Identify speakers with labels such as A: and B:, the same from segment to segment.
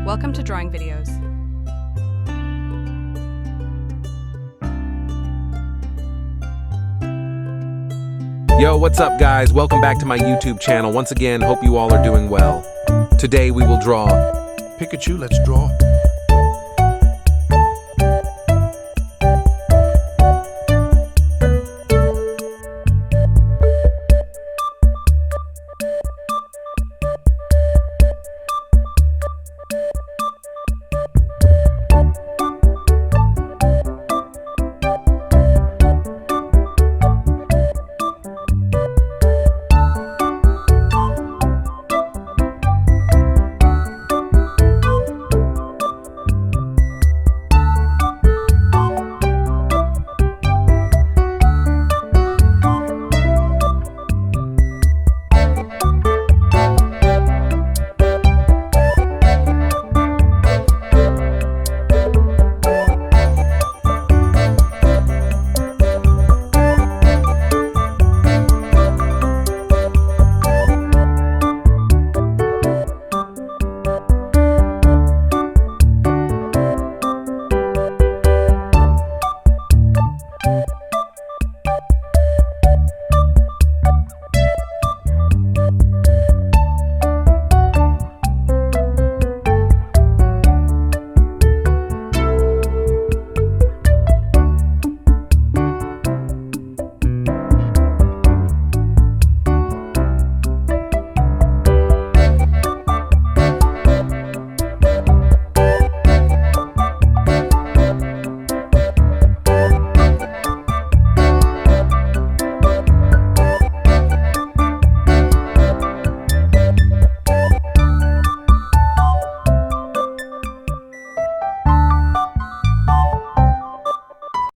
A: Welcome to Drawing Videos.
B: Yo, what's up guys? Welcome back to my YouTube channel. Once again, hope you all are doing well. Today we will draw
C: Pikachu, let's draw.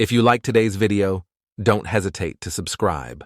B: If you like today's video, don't hesitate to subscribe.